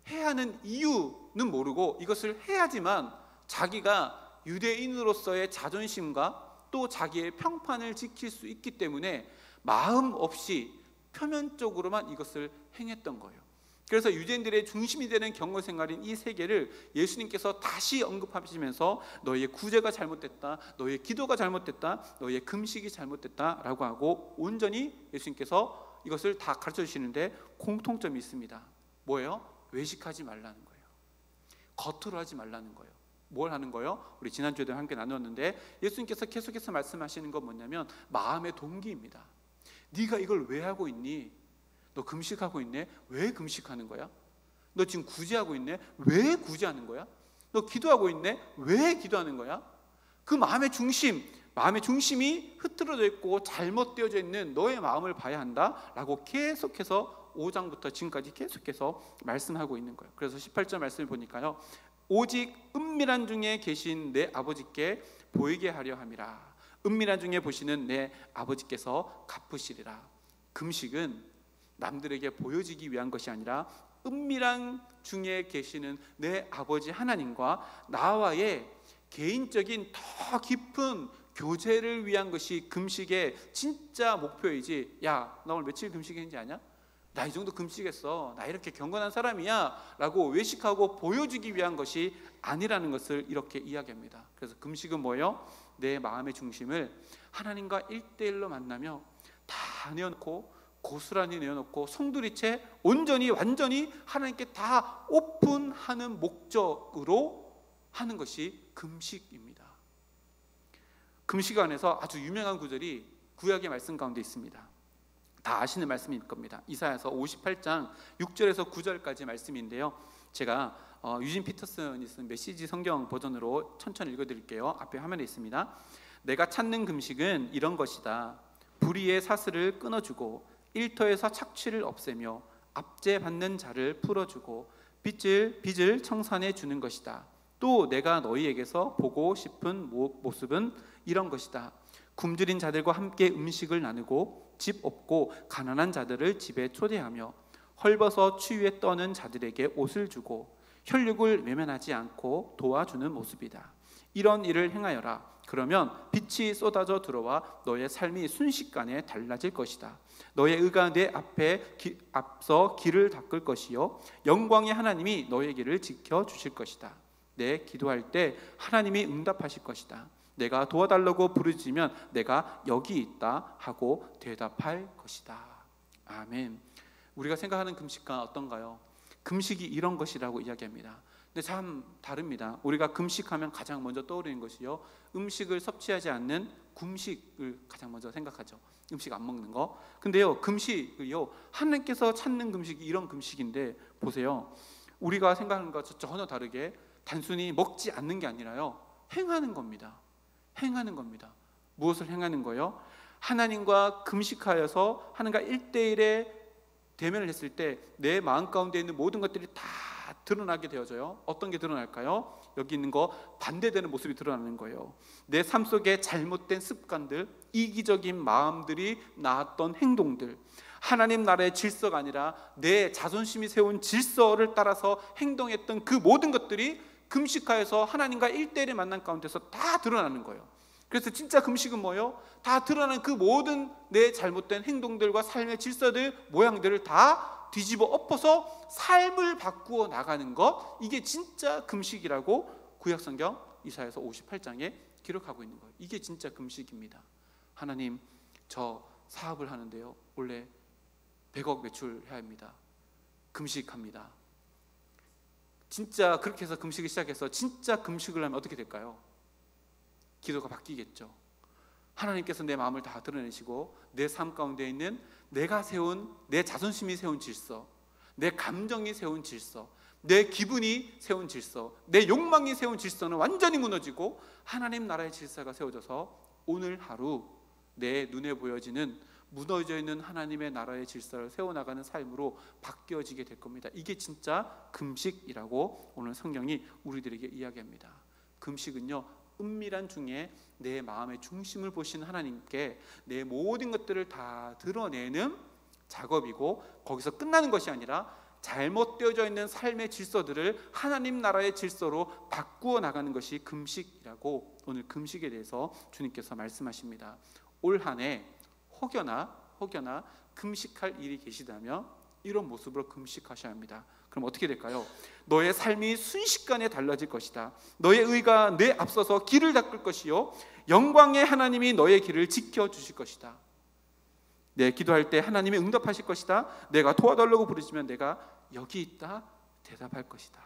Speaker 1: 해야 하는 이유는 모르고, 이것을 해야지만 자기가 유대인으로서의 자존심과 또 자기의 평판을 지킬 수 있기 때문에 마음 없이 표면적으로만 이것을 행했던 거예요. 그래서 유대인들의 중심이 되는 경건 생활인 이 세 개를 예수님께서 다시 언급하시면서 너희의 구제가 잘못됐다, 너희의 기도가 잘못됐다, 너희의 금식이 잘못됐다라고 하고, 온전히 예수님께서 이것을 다 가르쳐 주시는데 공통점이 있습니다. 뭐예요? 외식하지 말라는 거예요. 겉으로 하지 말라는 거예요. 뭘 하는 거예요? 우리 지난주에도 함께 나누었는데, 예수님께서 계속해서 말씀하시는 건 뭐냐면 마음의 동기입니다. 네가 이걸 왜 하고 있니? 너 금식하고 있네? 왜 금식하는 거야? 너 지금 구제하고 있네? 왜 구제하는 거야? 너 기도하고 있네? 왜 기도하는 거야? 그 마음의 중심이 흐트러져 있고 잘못되어져 있는 너의 마음을 봐야 한다라고 계속해서 5장부터 지금까지 계속해서 말씀하고 있는 거예요. 그래서 18절 말씀을 보니까요, 오직 은밀한 중에 계신 내 아버지께 보이게 하려 함이라. 은밀한 중에 보시는 내 아버지께서 갚으시리라. 금식은 남들에게 보여지기 위한 것이 아니라 은밀한 중에 계시는 내 아버지 하나님과 나와의 개인적인 더 깊은 교제를 위한 것이 금식의 진짜 목표이지, 야, 나 오늘 며칠 금식했는지 아냐? 나 이 정도 금식했어, 나 이렇게 경건한 사람이야 라고 외식하고 보여주기 위한 것이 아니라는 것을 이렇게 이야기합니다. 그래서 금식은 뭐예요? 내 마음의 중심을 하나님과 1대1로 만나며 다 내어놓고, 고스란히 내어놓고 송두리째 온전히 완전히 하나님께 다 오픈하는 목적으로 하는 것이 금식입니다. 금식 안에서 아주 유명한 구절이 구약의 말씀 가운데 있습니다. 다 아시는 말씀일 겁니다. 이사야서 58장 6절에서 9절까지 말씀인데요, 제가 유진 피터슨이 쓴 메시지 성경 버전으로 천천히 읽어드릴게요. 앞에 화면에 있습니다. 내가 찾는 금식은 이런 것이다. 불의의 사슬을 끊어주고 일터에서 착취를 없애며 압제받는 자를 풀어주고 빚을 청산해 주는 것이다. 또 내가 너희에게서 보고 싶은 모습은 이런 것이다. 굶주린 자들과 함께 음식을 나누고 집 없고 가난한 자들을 집에 초대하며 헐벗어 추위에 떠는 자들에게 옷을 주고 혈육을 외면하지 않고 도와주는 모습이다. 이런 일을 행하여라. 그러면 빛이 쏟아져 들어와 너의 삶이 순식간에 달라질 것이다. 너의 의가 내 앞서 길을 닦을 것이요 영광의 하나님이 너의 길을 지켜주실 것이다. 내 기도할 때 하나님이 응답하실 것이다. 내가 도와달라고 부르짖으면 내가 여기 있다 하고 대답할 것이다. 아멘. 우리가 생각하는 금식과 어떤가요? 금식이 이런 것이라고 이야기합니다. 근데 참 다릅니다. 우리가 금식하면 가장 먼저 떠오르는 것이요, 음식을 섭취하지 않는 금식을 가장 먼저 생각하죠. 음식 안 먹는 거. 근데요, 금식을요, 하나님께서 찾는 금식이 이런 금식인데, 보세요. 우리가 생각하는 것과 전혀 다르게 단순히 먹지 않는 게 아니라요, 행하는 겁니다. 행하는 겁니다. 무엇을 행하는 거예요? 하나님과 금식하여서 하나님과 1대1의 대면을 했을 때 내 마음 가운데 있는 모든 것들이 다 드러나게 되어져요. 어떤 게 드러날까요? 여기 있는 거 반대되는 모습이 드러나는 거예요. 내 삶 속에 잘못된 습관들, 이기적인 마음들이 낳았던 행동들, 하나님 나라의 질서가 아니라 내 자존심이 세운 질서를 따라서 행동했던 그 모든 것들이 금식하여서 하나님과 1대1의 만남 가운데서 다 드러나는 거예요. 그래서 진짜 금식은 뭐예요? 다 드러난 그 모든 내 잘못된 행동들과 삶의 질서들, 모양들을 다 뒤집어 엎어서 삶을 바꾸어 나가는 것, 이게 진짜 금식이라고 구약성경 이사야서 58장에 기록하고 있는 거예요. 이게 진짜 금식입니다. 하나님, 저 사업을 하는데요, 원래 100억 매출해야 합니다. 금식합니다. 진짜 그렇게 해서 금식을 시작해서 진짜 금식을 하면 어떻게 될까요? 기도가 바뀌겠죠. 하나님께서 내 마음을 다 드러내시고 내 삶 가운데 있는 내가 세운, 내 자존심이 세운 질서, 내 감정이 세운 질서, 내 기분이 세운 질서, 내 욕망이 세운 질서는 완전히 무너지고 하나님 나라의 질서가 세워져서 오늘 하루 내 눈에 보여지는 무너져 있는 하나님의 나라의 질서를 세워나가는 삶으로 바뀌어지게 될 겁니다. 이게 진짜 금식이라고 오늘 성경이 우리들에게 이야기합니다. 금식은요, 은밀한 중에 내 마음의 중심을 보시는 하나님께 내 모든 것들을 다 드러내는 작업이고, 거기서 끝나는 것이 아니라 잘못되어져 있는 삶의 질서들을 하나님 나라의 질서로 바꾸어 나가는 것이 금식이라고 오늘 금식에 대해서 주님께서 말씀하십니다. 올 한 해 혹여나 금식할 일이 계시다면 이런 모습으로 금식하셔야 합니다. 그럼 어떻게 될까요? 너의 삶이 순식간에 달라질 것이다. 너의 의가 내 앞서서 길을 닦을 것이요, 영광의 하나님이 너의 길을 지켜주실 것이다. 내 기도할 때 하나님이 응답하실 것이다. 내가 도와달라고 부르시면 내가 여기 있다 대답할 것이다.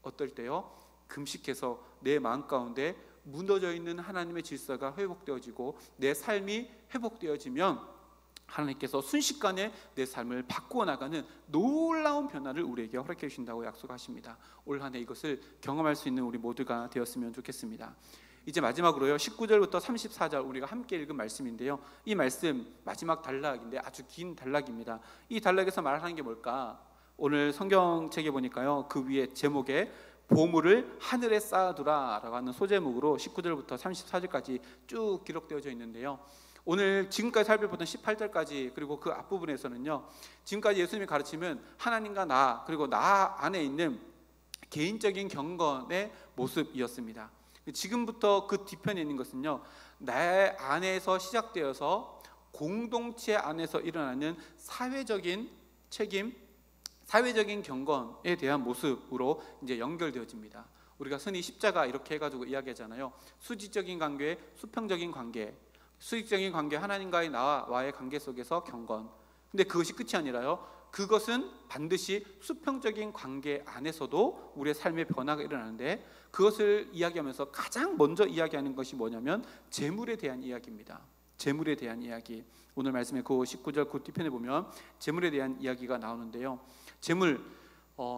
Speaker 1: 어떨 때요? 금식해서 내 마음 가운데 무너져 있는 하나님의 질서가 회복되어지고 내 삶이 회복되어지면 하나님께서 순식간에 내 삶을 바꾸어 나가는 놀라운 변화를 우리에게 허락해 주신다고 약속하십니다. 올 한 해 이것을 경험할 수 있는 우리 모두가 되었으면 좋겠습니다. 이제 마지막으로요, 19절부터 34절 우리가 함께 읽은 말씀인데요, 이 말씀 마지막 단락인데 아주 긴 단락입니다. 이 단락에서 말하는 게 뭘까? 오늘 성경책에 보니까요, 그 위에 제목에 보물을 하늘에 쌓아두라 라고 하는 소제목으로 19절부터 34절까지 쭉 기록되어져 있는데요, 오늘 지금까지 살펴보던 18절까지 그리고 그 앞부분에서는요, 지금까지 예수님이 가르치면 하나님과 나, 그리고 나 안에 있는 개인적인 경건의 모습이었습니다. 지금부터 그 뒤편에 있는 것은요, 내 안에서 시작되어서 공동체 안에서 일어나는 사회적인 책임, 사회적인 경건에 대한 모습으로 이제 연결되어집니다. 우리가 흔히 십자가 이렇게 해가지고 이야기하잖아요. 수직적인 관계, 수평적인 관계, 수직적인 관계, 하나님과의 나와의 관계 속에서 경건. 근데 그것이 끝이 아니라요, 그것은 반드시 수평적인 관계 안에서도 우리의 삶의 변화가 일어나는데, 그것을 이야기하면서 가장 먼저 이야기하는 것이 뭐냐면 재물에 대한 이야기입니다. 재물에 대한 이야기. 오늘 말씀의 그 19절 그 뒤편에 보면 재물에 대한 이야기가 나오는데요, 재물,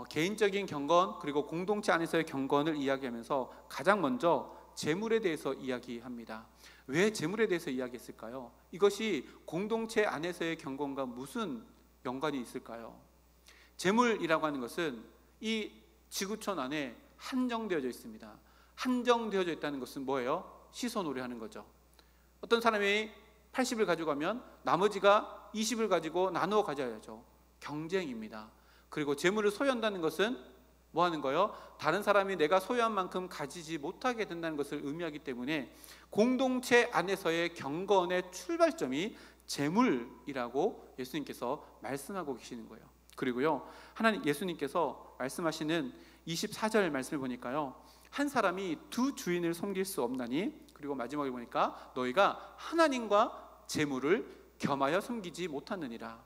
Speaker 1: 개인적인 경건 그리고 공동체 안에서의 경건을 이야기하면서 가장 먼저 재물에 대해서 이야기합니다. 왜 재물에 대해서 이야기했을까요? 이것이 공동체 안에서의 경건과 무슨 연관이 있을까요? 재물이라고 하는 것은 이 지구촌 안에 한정되어져 있습니다. 한정되어져 있다는 것은 뭐예요? 시소놀이 하는 거죠. 어떤 사람이 80을 가져가면 나머지가 20을 가지고 나누어 가져야죠. 경쟁입니다. 그리고 재물을 소유한다는 것은 뭐 하는 거예요? 다른 사람이 내가 소유한 만큼 가지지 못하게 된다는 것을 의미하기 때문에 공동체 안에서의 경건의 출발점이 재물이라고 예수님께서 말씀하고 계시는 거예요. 그리고요, 하나님 예수님께서 말씀하시는 24절 말씀을 보니까요, 한 사람이 두 주인을 섬길 수 없나니, 그리고 마지막에 보니까 너희가 하나님과 재물을 겸하여 섬기지 못하느니라.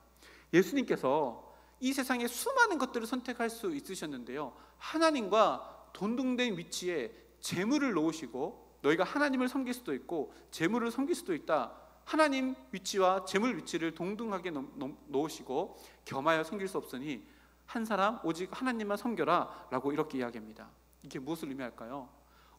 Speaker 1: 예수님께서 이 세상에 수많은 것들을 선택할 수 있으셨는데요, 하나님과 동등된 위치에 재물을 놓으시고 너희가 하나님을 섬길 수도 있고 재물을 섬길 수도 있다. 하나님 위치와 재물 위치를 동등하게 놓으시고 겸하여 섬길 수 없으니 한 사람 오직 하나님만 섬겨라 라고 이렇게 이야기합니다. 이게 무엇을 의미할까요?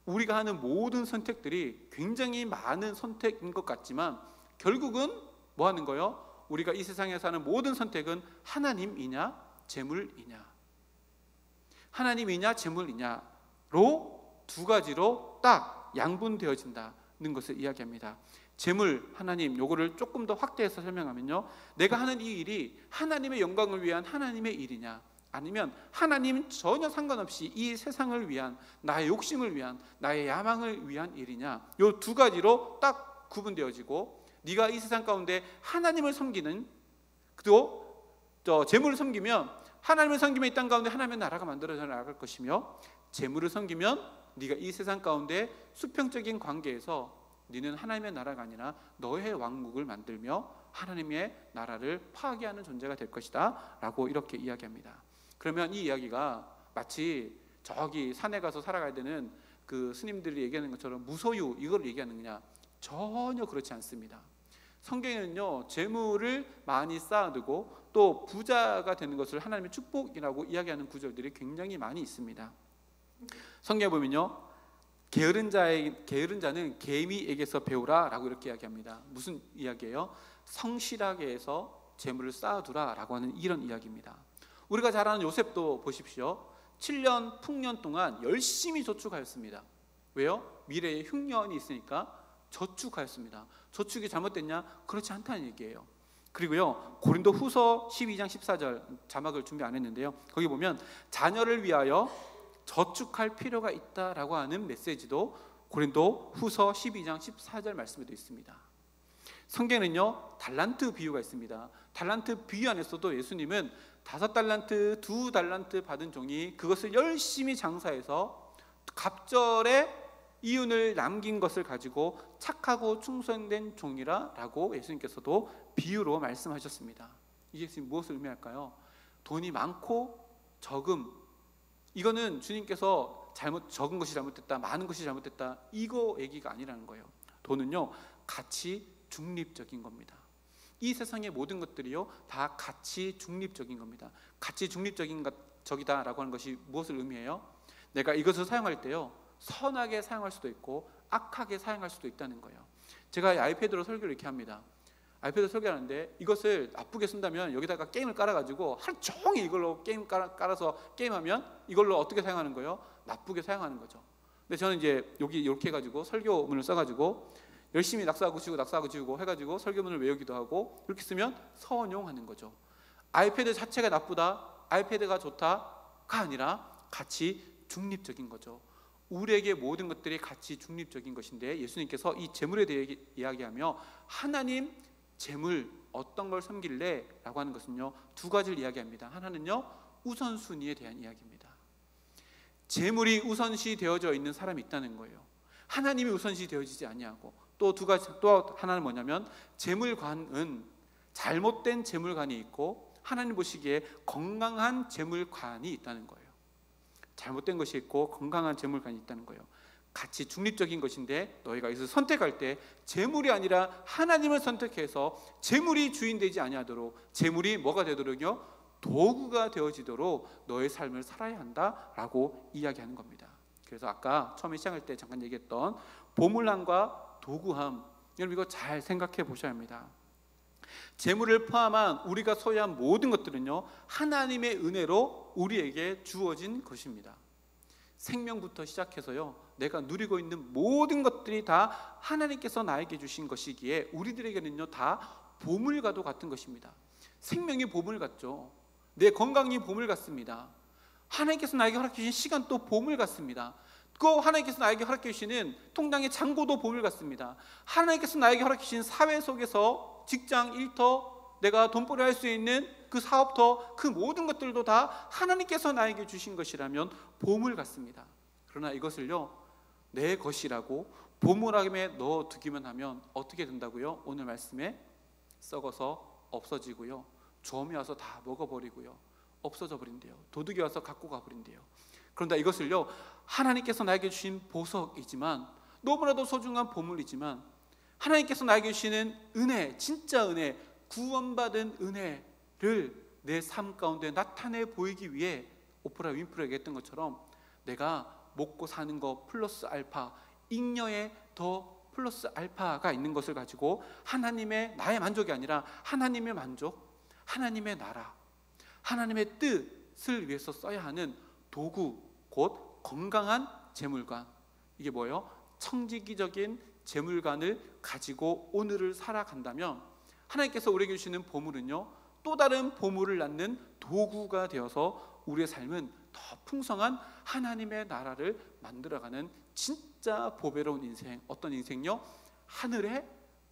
Speaker 1: 우리가 하는 모든 선택들이 굉장히 많은 선택인 것 같지만 결국은 뭐 하는 거예요? 우리가 이 세상에서 하는 모든 선택은 하나님이냐 재물이냐, 하나님이냐 재물이냐로 두 가지로 딱 양분되어진다는 것을 이야기합니다. 재물, 하나님, 요거를 조금 더 확대해서 설명하면요, 내가 하는 이 일이 하나님의 영광을 위한 하나님의 일이냐, 아니면 하나님 전혀 상관없이 이 세상을 위한, 나의 욕심을 위한, 나의 야망을 위한 일이냐, 이 두 가지로 딱 구분되어지고, 네가 이 세상 가운데 하나님을 섬기는, 그리고 재물을 섬기면, 하나님을 섬기면 이 땅 가운데 하나님의 나라가 만들어져 나갈 것이며, 재물을 섬기면 네가 이 세상 가운데 수평적인 관계에서 너는 하나님의 나라가 아니라 너의 왕국을 만들며 하나님의 나라를 파괴하는 존재가 될 것이다 라고 이렇게 이야기합니다. 그러면 이 이야기가 마치 저기 산에 가서 살아가야 되는 그 스님들이 얘기하는 것처럼 무소유 이걸 얘기하는 거냐? 전혀 그렇지 않습니다. 성경에는요, 재물을 많이 쌓아두고 또 부자가 되는 것을 하나님의 축복이라고 이야기하는 구절들이 굉장히 많이 있습니다. 성경에 보면요, 게으른 자는 개미에게서 배우라 라고 이렇게 이야기합니다. 무슨 이야기예요? 성실하게 해서 재물을 쌓아두라 라고 하는 이런 이야기입니다. 우리가 잘 아는 요셉도 보십시오. 7년 풍년 동안 열심히 저축하였습니다. 왜요? 미래에 흉년이 있으니까 저축하였습니다. 저축이 잘못됐냐? 그렇지 않다는 얘기예요. 그리고요, 고린도 후서 12장 14절, 자막을 준비 안 했는데요, 거기 보면 자녀를 위하여 저축할 필요가 있다라고 하는 메시지도 고린도 후서 12장 14절 말씀에도 있습니다. 성경에는요, 달란트 비유가 있습니다. 달란트 비유 안에서도 예수님은 5달란트, 2달란트 받은 종이 그것을 열심히 장사해서 갑절에 이윤을 남긴 것을 가지고 착하고 충성된 종이라 라고 예수님께서도 비유로 말씀하셨습니다. 이게 지금 무엇을 의미할까요? 돈이 많고 적음, 이거는 주님께서 적은 것이 잘못됐다, 많은 것이 잘못됐다, 이거 얘기가 아니라는 거예요. 돈은요, 가치 중립적인 겁니다. 이 세상의 모든 것들이요, 다 가치 중립적인 겁니다. 가치 중립적인 적이다라고 하는 것이 무엇을 의미해요? 내가 이것을 사용할 때요, 선하게 사용할 수도 있고 악하게 사용할 수도 있다는 거예요. 제가 아이패드로 설교를 이렇게 합니다. 아이패드 설교하는데 이것을 나쁘게 쓴다면 여기다가 게임을 깔아가지고 하루 종일 이걸로 게임 깔아서 게임하면 이걸로 어떻게 사용하는 거예요? 나쁘게 사용하는 거죠. 근데 저는 이제 여기 이렇게 해가지고 설교문을 써가지고 열심히 낙서하고 지우고 해가지고 설교문을 외우기도 하고, 이렇게 쓰면 선용하는 거죠. 아이패드 자체가 나쁘다, 아이패드가 좋다가 아니라 가치 중립적인 거죠. 우리에게 모든 것들이 가치 중립적인 것인데, 예수님께서 이 재물에 대해 이야기하며 하나님 재물 어떤 걸 섬길래? 라고 하는 것은요, 두 가지를 이야기합니다. 하나는요, 우선순위에 대한 이야기입니다. 재물이 우선시 되어져 있는 사람이 있다는 거예요. 하나님이 우선시 되어지지 아니하고, 또 하나는 뭐냐면, 재물관은 잘못된 재물관이 있고 하나님 보시기에 건강한 재물관이 있다는 거예요. 잘못된 것이 있고 건강한 재물관이 있다는 거예요. 가치 중립적인 것인데, 너희가 이것을 선택할 때 재물이 아니라 하나님을 선택해서 재물이 주인 되지 아니하도록, 재물이 뭐가 되도록요? 도구가 되어지도록 너의 삶을 살아야 한다라고 이야기하는 겁니다. 그래서 아까 처음에 시작할 때 잠깐 얘기했던 보물함과 도구함, 여러분 이거 잘 생각해 보셔야 합니다. 재물을 포함한 우리가 소유한 모든 것들은요, 하나님의 은혜로 우리에게 주어진 것입니다. 생명부터 시작해서요, 내가 누리고 있는 모든 것들이 다 하나님께서 나에게 주신 것이기에 우리들에게는요, 다 보물과도 같은 것입니다. 생명이 보물 같죠. 내 건강이 보물 같습니다. 하나님께서 나에게 허락해 주신 시간도 보물 같습니다. 그 하나님께서 나에게 허락해 주시는 통장의 잔고도 보물 같습니다. 하나님께서 나에게 허락해 주신 사회 속에서 직장, 일터, 내가 돈벌이 할 수 있는 그 사업터, 그 모든 것들도 다 하나님께서 나에게 주신 것이라면 보물 같습니다. 그러나 이것을요, 내 것이라고 보물함에 넣어두기만 하면 어떻게 된다고요? 오늘 말씀에 썩어서 없어지고요, 점이 와서 다 먹어버리고요, 없어져 버린대요. 도둑이 와서 갖고 가버린대요. 그런데 이것을요, 하나님께서 나에게 주신 보석이지만, 너무나도 소중한 보물이지만, 하나님께서 나에게 주시는 은혜, 진짜 은혜, 구원받은 은혜를 내 삶 가운데 나타내 보이기 위해 오프라 윈프리가 했던 것처럼 내가 먹고 사는 거 플러스 알파, 잉여에 더 플러스 알파가 있는 것을 가지고 하나님의, 나의 만족이 아니라 하나님의 만족, 하나님의 나라, 하나님의 뜻을 위해서 써야 하는 도구, 곧 건강한 재물관, 이게 뭐예요? 청지기적인 재물관을 가지고 오늘을 살아간다면 하나님께서 우리에게 주시는 보물은요, 또 다른 보물을 낳는 도구가 되어서 우리의 삶은 더 풍성한 하나님의 나라를 만들어가는 진짜 보배로운 인생, 어떤 인생요? 하늘의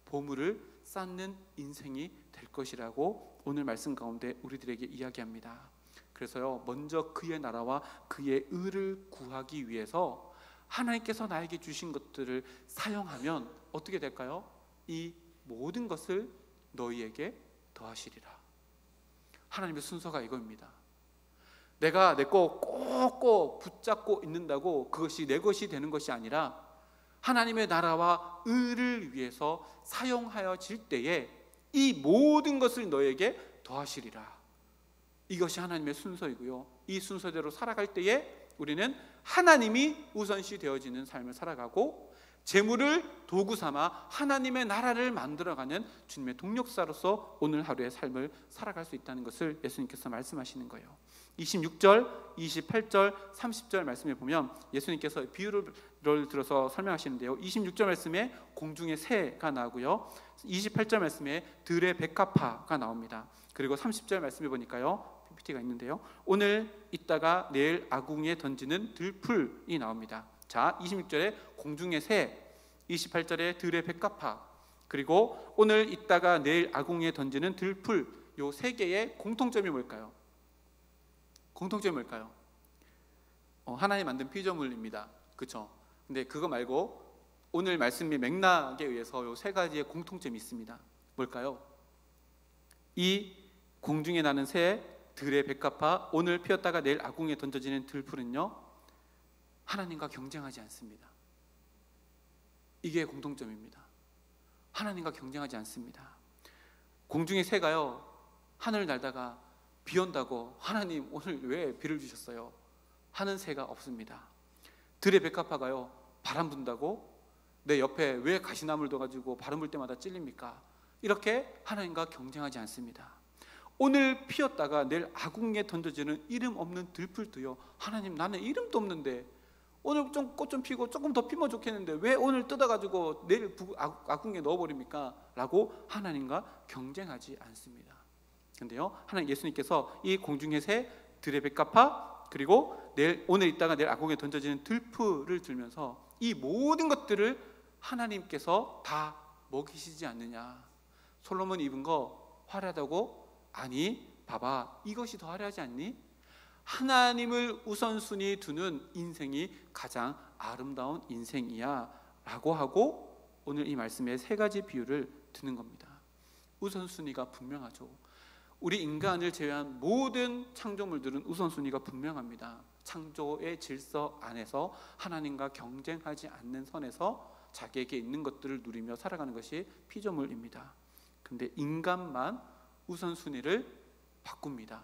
Speaker 1: 보물을 쌓는 인생이 될 것이라고 오늘 말씀 가운데 우리들에게 이야기합니다. 그래서요, 먼저 그의 나라와 그의 의를 구하기 위해서 하나님께서 나에게 주신 것들을 사용하면 어떻게 될까요? 이 모든 것을 너희에게 더하시리라. 하나님의 순서가 이겁니다. 내가 내 거 꼭꼭 붙잡고 있는다고 그것이 내 것이 되는 것이 아니라 하나님의 나라와 의를 위해서 사용하여질 때에 이 모든 것을 너에게 더하시리라. 이것이 하나님의 순서이고요, 이 순서대로 살아갈 때에 우리는 하나님이 우선시 되어지는 삶을 살아가고 재물을 도구 삼아 하나님의 나라를 만들어가는 주님의 동력사로서 오늘 하루의 삶을 살아갈 수 있다는 것을 예수님께서 말씀하시는 거예요. 26절, 28절, 30절 말씀에 보면 예수님께서 비유를 들어서 설명하시는데요, 26절 말씀에 공중의 새가 나오고요, 28절 말씀에 들의 백합화가 나옵니다. 그리고 30절 말씀에 보니까요, PPT가 있는데요, 오늘 있다가 내일 아궁이에 던지는 들풀이 나옵니다. 자, 26절에 공중의 새, 28절에 들의 백합화, 그리고 오늘 있다가 내일 아궁이에 던지는 들풀, 요 세 개의 공통점이 뭘까요? 공통점이 뭘까요? 하나님 만든 피조물입니다. 그렇죠? 근데 그거 말고 오늘 말씀의 맥락에 의해서 요 세 가지의 공통점이 있습니다. 뭘까요? 이 공중에 나는 새, 들의 백합화, 오늘 피었다가 내일 아궁이에 던져지는 들풀은요, 하나님과 경쟁하지 않습니다. 이게 공통점입니다. 하나님과 경쟁하지 않습니다. 공중의 새가요, 하늘을 날다가 비 온다고 하나님 오늘 왜 비를 주셨어요? 하는 새가 없습니다. 들의 백합화가요, 바람 분다고 내 옆에 왜 가시나무를 둬가지고 바람 불 때마다 찔립니까? 이렇게 하나님과 경쟁하지 않습니다. 오늘 피었다가 내일 아궁이에 던져지는 이름 없는 들풀도요, 하나님 나는 이름도 없는데 오늘 좀 꽃 좀 피고 조금 더 피면 좋겠는데 왜 오늘 뜯어가지고 내일 아궁이에 넣어버립니까? 라고 하나님과 경쟁하지 않습니다. 근데요, 하나님 예수님께서 이 공중의 새, 들의 백합화, 그리고 오늘 있다가 내일 아궁이에 던져지는 들풀을 들면서 이 모든 것들을 하나님께서 다 먹이시지 않느냐. 솔로몬 입은 거 화려하다고? 아니, 봐봐, 이것이 더 화려하지 않니? 하나님을 우선순위 두는 인생이 가장 아름다운 인생이야 라고 하고 오늘 이 말씀에 세 가지 비유를 드는 겁니다. 우선순위가 분명하죠. 우리 인간을 제외한 모든 창조물들은 우선순위가 분명합니다. 창조의 질서 안에서 하나님과 경쟁하지 않는 선에서 자기에게 있는 것들을 누리며 살아가는 것이 피조물입니다. 근데 인간만 우선순위를 바꿉니다.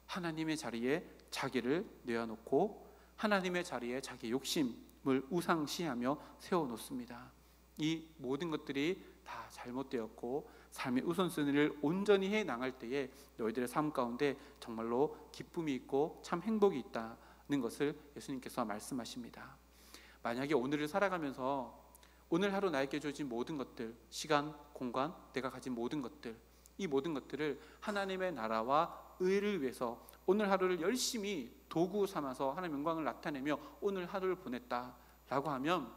Speaker 1: 하나님의 자리에 자기를 내어놓고 하나님의 자리에 자기 욕심을 우상시하며 세워놓습니다. 이 모든 것들이 다 잘못되었고 삶의 우선순위를 온전히 해 나갈 때에 너희들의 삶 가운데 정말로 기쁨이 있고 참 행복이 있다는 것을 예수님께서 말씀하십니다. 만약에 오늘을 살아가면서 오늘 하루 나에게 주어진 모든 것들, 시간, 공간, 내가 가진 모든 것들, 이 모든 것들을 하나님의 나라와 의를 위해서 오늘 하루를 열심히 도구 삼아서 하나님의 영광을 나타내며 오늘 하루를 보냈다라고 하면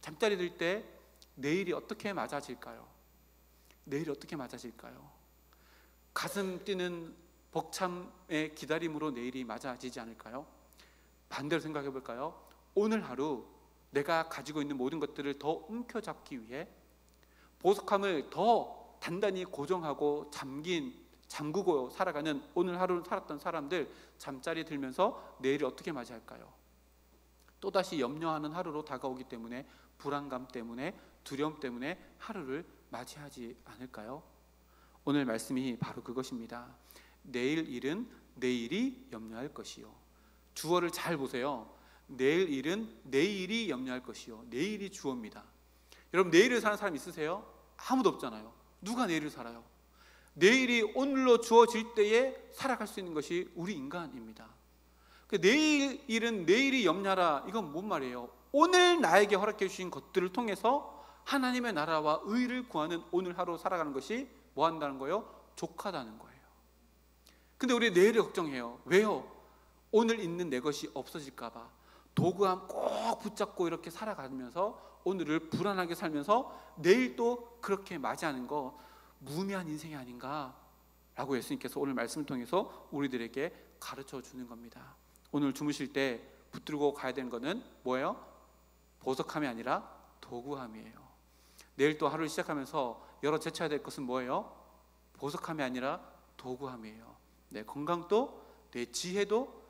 Speaker 1: 잠자리 들 때 내일이 어떻게 맞아질까요? 내일이 어떻게 맞아질까요? 가슴 뛰는 벅참의 기다림으로 내일이 맞아지지 않을까요? 반대로 생각해 볼까요? 오늘 하루 내가 가지고 있는 모든 것들을 더 움켜잡기 위해 보석함을 더 단단히 고정하고 잠그고 살아가는 오늘 하루를 살았던 사람들 잠자리 들면서 내일을 어떻게 맞이할까요? 또다시 염려하는 하루로 다가오기 때문에 불안감 때문에 두려움 때문에 하루를 맞이하지 않을까요? 오늘 말씀이 바로 그것입니다. 내일 일은 내일이 염려할 것이요. 주어를 잘 보세요. 내일 일은 내일이 염려할 것이요. 내일이 주어입니다. 여러분 내일을 사는 사람 있으세요? 아무도 없잖아요. 누가 내일을 살아요? 내일이 오늘로 주어질 때에 살아갈 수 있는 것이 우리 인간입니다. 내일 일은 내일이 염려하라, 이건 뭔 말이에요? 오늘 나에게 허락해 주신 것들을 통해서 하나님의 나라와 의를 구하는 오늘 하루 살아가는 것이 뭐 한다는 거예요? 족하다는 거예요. 근데 우리 내일을 걱정해요. 왜요? 오늘 있는 내 것이 없어질까 봐 도구함 꼭 붙잡고 이렇게 살아가면서 오늘을 불안하게 살면서 내일 또 그렇게 맞이하는 거 무의미한 인생이 아닌가 라고 예수님께서 오늘 말씀을 통해서 우리들에게 가르쳐 주는 겁니다. 오늘 주무실 때 붙들고 가야 되는 것은 뭐예요? 보석함이 아니라 도구함이에요. 내일 또 하루를 시작하면서 열어 제쳐야 될 것은 뭐예요? 보석함이 아니라 도구함이에요. 내 건강도, 내 지혜도,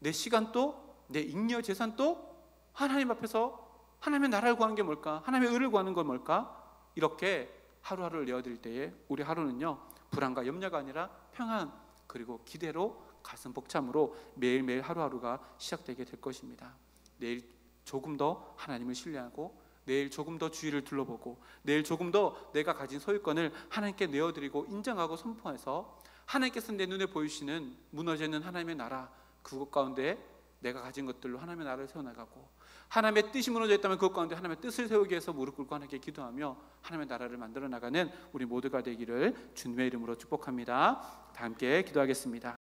Speaker 1: 내 시간도, 내 잉여 재산도 하나님 앞에서 하나님의 나라를 구하는 게 뭘까? 하나님의 의를 구하는 건 뭘까? 이렇게 하루하루를 내어드릴 때에 우리 하루는요, 불안과 염려가 아니라 평안, 그리고 기대로 가슴 벅참으로 매일매일 하루하루가 시작되게 될 것입니다. 내일 조금 더 하나님을 신뢰하고, 내일 조금 더 주위를 둘러보고, 내일 조금 더 내가 가진 소유권을 하나님께 내어드리고 인정하고 선포해서 하나님께서 내 눈에 보이시는 무너지는 하나님의 나라, 그것 가운데 내가 가진 것들로 하나님의 나라를 세워나가고, 하나님의 뜻이 무너져 있다면 그것 가운데 하나님의 뜻을 세우기 위해서 무릎 꿇고 하나님께 기도하며 하나님의 나라를 만들어 나가는 우리 모두가 되기를 주님의 이름으로 축복합니다. 다 함께 기도하겠습니다.